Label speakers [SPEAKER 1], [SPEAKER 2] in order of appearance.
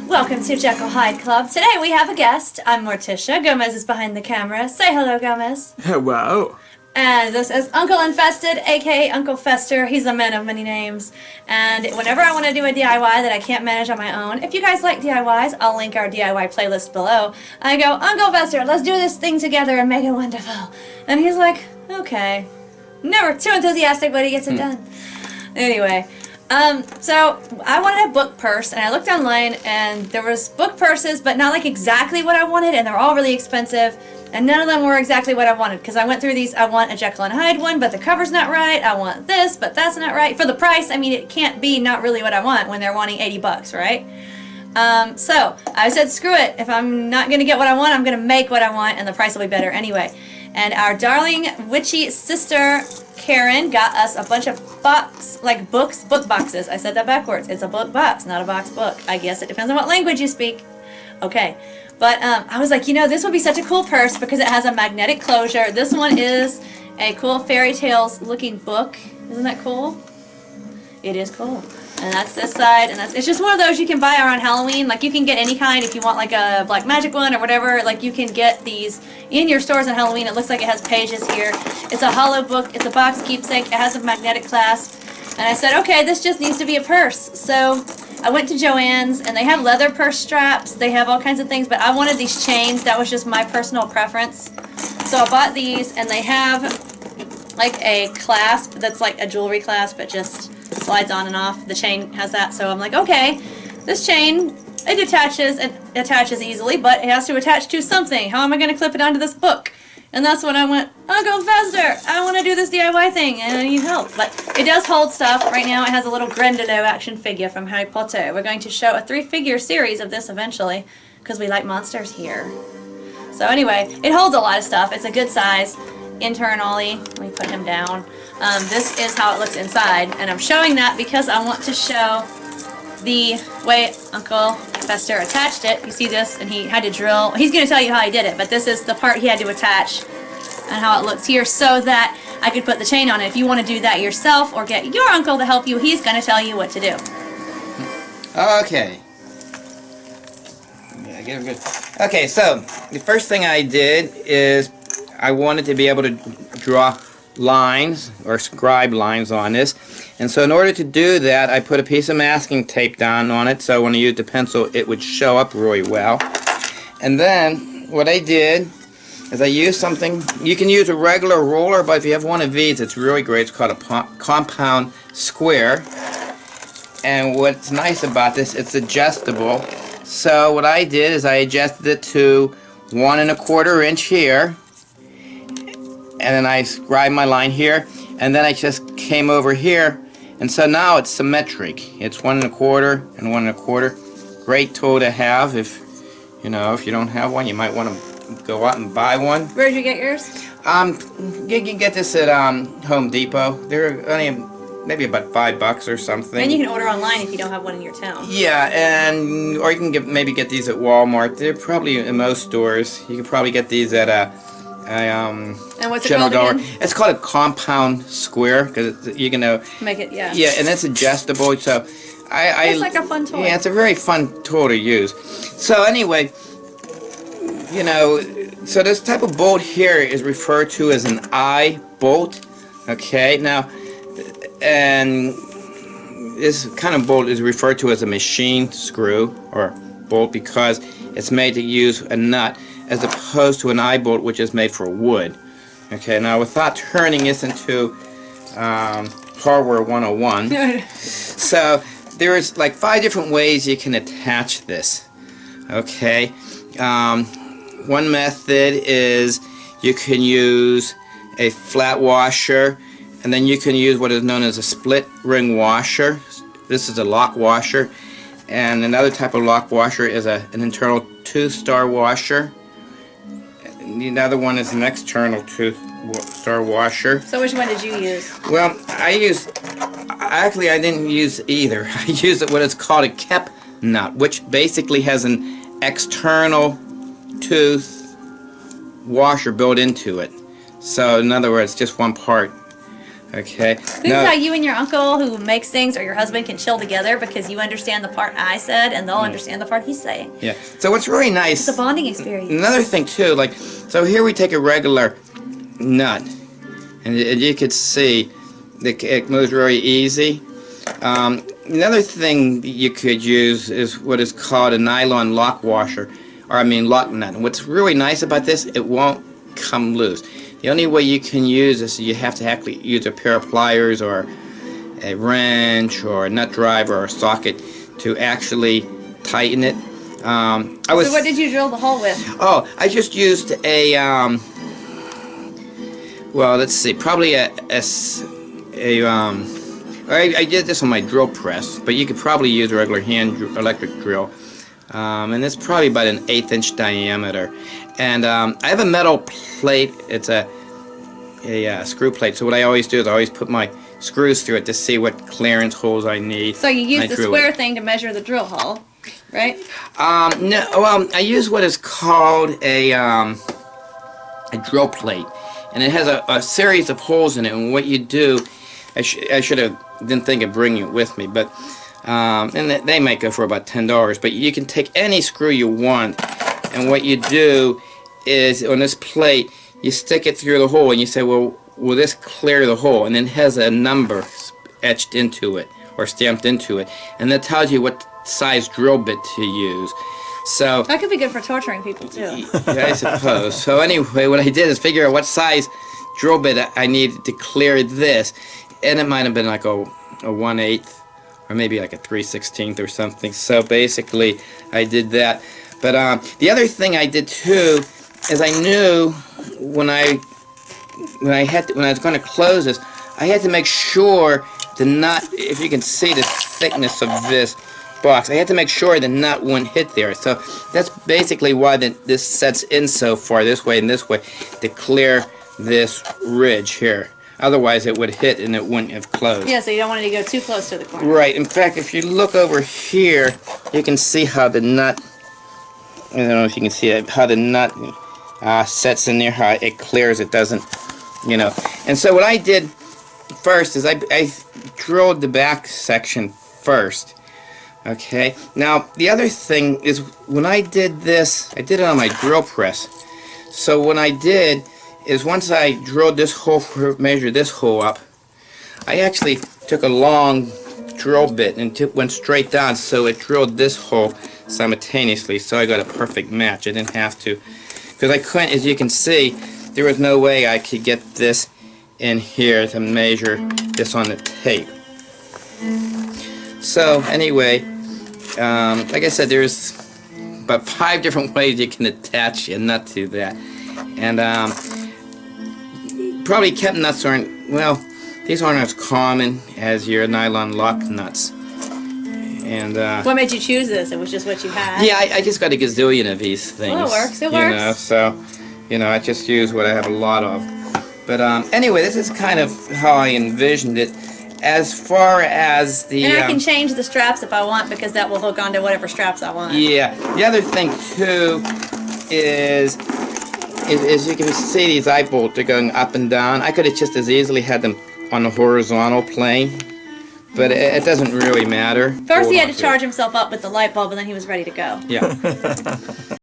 [SPEAKER 1] Welcome to Jekyllhydeclub. Today we have a guest. I'm Morticia. Gomez is behind the camera. Say hello, Gomez.
[SPEAKER 2] Hello.
[SPEAKER 1] And this is Uncle Infested, aka Uncle Fester. He's a man of many names. And whenever I want to do a DIY that I can't manage on my own, if you guys like DIYs, I'll link our DIY playlist below. I go, Uncle Fester, let's do this thing together and make it wonderful. And he's like, okay. Never too enthusiastic, but he gets it done. Anyway. So I wanted a book purse, and I looked online, and there was book purses, but not like exactly what I wanted, and they're all really expensive, and none of them were exactly what I wanted, because I went through these. I want a Jekyll and Hyde one, but the cover's not right. I want this, but that's not right. For the price, I mean, it can't be not really what I want when they're wanting 80 bucks, right? So I said, screw it. If I'm not going to get what I want, I'm going to make what I want, and the price will be better anyway. And our darling witchy sister Karen got us a bunch of book boxes. I said that backwards. It's a book box, not a box book. I guess it depends on what language you speak. Okay. But I was like, you know, this would be such a cool purse because it has a magnetic closure. This one is a cool fairy tales looking book. Isn't that cool? It is cool. And that's this side, and it's just one of those you can buy around Halloween. Like, you can get any kind if you want like a black magic one or whatever. Like, you can get these in your stores on Halloween. It looks like it has pages here. It's a hollow book. It's a box keepsake. It has a magnetic clasp. And I said, okay, this just needs to be a purse. So I went to Joann's, and they have leather purse straps. They have all kinds of things, but I wanted these chains. That was just my personal preference. So I bought these, and they have like a clasp that's like a jewelry clasp, but just slides on and off. The chain has that, so I'm like, okay, this chain, it attaches easily, but it has to attach to something. How am I going to clip it onto this book? And that's when I went, Uncle Fester, I want to do this DIY thing, and I need help. But it does hold stuff. Right now it has a little Grindylow action figure from Harry Potter. We're going to show a 3-figure series of this eventually, because we like monsters here. So anyway, it holds a lot of stuff. It's a good size. Internally, let me put him down. This is how it looks inside, and I'm showing that because I want to show the way Uncle Fester attached it. You see this, and he had to drill. He's going to tell you how he did it, but this is the part he had to attach and how it looks here so that I could put the chain on it. If you want to do that yourself or get your uncle to help you, he's going to tell you what to do.
[SPEAKER 2] Okay. Yeah, get him good. Okay, so the first thing I did is I wanted to be able to draw lines or scribe lines on this, and so in order to do that I put a piece of masking tape down on it so when I used the pencil it would show up really well. And then what I did is I used something, you can use a regular ruler, but if you have one of these it's really great. It's called a compound square, and what's nice about this, it's adjustable. So what I did is I adjusted it to 1 1/4 inch here, and then I scribed my line here, and then I just came over here, and so now it's symmetric. It's 1 1/4 and 1 1/4. Great tool to have if you don't have one. You might want to go out and buy one.
[SPEAKER 1] Where'd you get yours?
[SPEAKER 2] You can get this at Home Depot. They're only maybe about $5 or something.
[SPEAKER 1] And you can order online if you don't have one in your town.
[SPEAKER 2] Yeah, or you can maybe get these at Walmart. They're probably in most stores. You can probably get these at
[SPEAKER 1] and what's it called again?
[SPEAKER 2] It's called a compound square because you can
[SPEAKER 1] make it, yeah.
[SPEAKER 2] Yeah, and it's adjustable. So
[SPEAKER 1] it's like a fun toy.
[SPEAKER 2] Yeah, it's a very fun tool to use. So anyway, so this type of bolt here is referred to as an eye bolt. Okay, now, and this kind of bolt is referred to as a machine screw or bolt because it's made to use a nut, as opposed to an eye bolt which is made for wood. Okay, now without turning this into hardware 101, so there's like 5 different ways you can attach this. Okay, one method is you can use a flat washer, and then you can use what is known as a split ring washer. This is a lock washer, and another type of lock washer is an internal 2-star washer. The other one is an external 2-star washer.
[SPEAKER 1] So which one did you use?
[SPEAKER 2] Well, I didn't use either. I used what is called a kep nut, which basically has an external tooth washer built into it. So in other words, just one part. Okay.
[SPEAKER 1] This is how you and your uncle who makes things, or your husband, can chill together, because you understand the part I said and they'll understand the part he's saying.
[SPEAKER 2] Yeah. So what's really nice...
[SPEAKER 1] It's a bonding experience.
[SPEAKER 2] Another thing too, like, so here we take a regular nut, and you could see that it moves really easy. Another thing you could use is what is called a nylon lock washer, lock nut. And what's really nice about this, it won't come loose. The only way you can use this, you have to actually use a pair of pliers or a wrench or a nut driver or a socket to actually tighten it. So
[SPEAKER 1] what did you drill the hole with?
[SPEAKER 2] Oh, I just used a, well, let's see, probably I did this on my drill press, but you could probably use a regular electric drill. And it's probably about an 1/8 inch diameter. And I have a metal plate. It's a screw plate. So what I always do is I always put my screws through it to see what clearance holes I need.
[SPEAKER 1] So you use the square thing to measure the drill hole, right?
[SPEAKER 2] No. Well, I use what is called a drill plate, and it has a series of holes in it. And what you do, I should have didn't think of bringing it with me, but and they might go for about $10. But you can take any screw you want, and what you do is on this plate you stick it through the hole, and you say, well, will this clear the hole? And then it has a number etched into it or stamped into it, and that tells you what size drill bit to use. So
[SPEAKER 1] that could be good for torturing people too.
[SPEAKER 2] Yeah, I suppose. So anyway, what I did is figure out what size drill bit I needed to clear this, and it might have been like a 1/8 or maybe like a 3/16 or something. So basically I did that. But the other thing I did too is I knew when I was going to close this, I had to make sure the nut, if you can see the thickness of this box, I had to make sure the nut wouldn't hit there. So that's basically why this sets in so far this way and this way, to clear this ridge here. Otherwise it would hit and it wouldn't have closed.
[SPEAKER 1] Yeah, so you don't want it to go too close to the corner.
[SPEAKER 2] Right. In fact, if you look over here, you can see how the nut, I don't know if you can see it, how the nut sets in there, how it clears, it doesn't, you know. And so what I did first is I drilled the back section first. Okay. Now the other thing is, when I did this, I did it on my drill press. So what I did is, once I drilled this hole, measured this hole up, I actually took a long drill bit and went straight down, so it drilled this hole simultaneously, so I got a perfect match. I didn't have to, because I couldn't, as you can see, there was no way I could get this in here to measure this on the tape. So anyway, like I said, there's about 5 different ways you can attach a nut to that. And probably kept nuts aren't, well, these aren't as common as your nylon lock nuts. And
[SPEAKER 1] what made you choose this? It was just what you had?
[SPEAKER 2] Yeah, I just got a gazillion of these things.
[SPEAKER 1] Well, it works. It
[SPEAKER 2] you
[SPEAKER 1] works.
[SPEAKER 2] know, so, you know, I just use what I have a lot of. But anyway, this is kind of how I envisioned it. As far as the...
[SPEAKER 1] And I can change the straps if I want, because that will hook onto whatever straps I want.
[SPEAKER 2] Yeah. The other thing, too, is you can see these eye bolts are going up and down. I could have just as easily had them on the horizontal plane, but it doesn't really matter.
[SPEAKER 1] First he had to charge himself up with the light bulb, and then he was ready to go.
[SPEAKER 2] Yeah.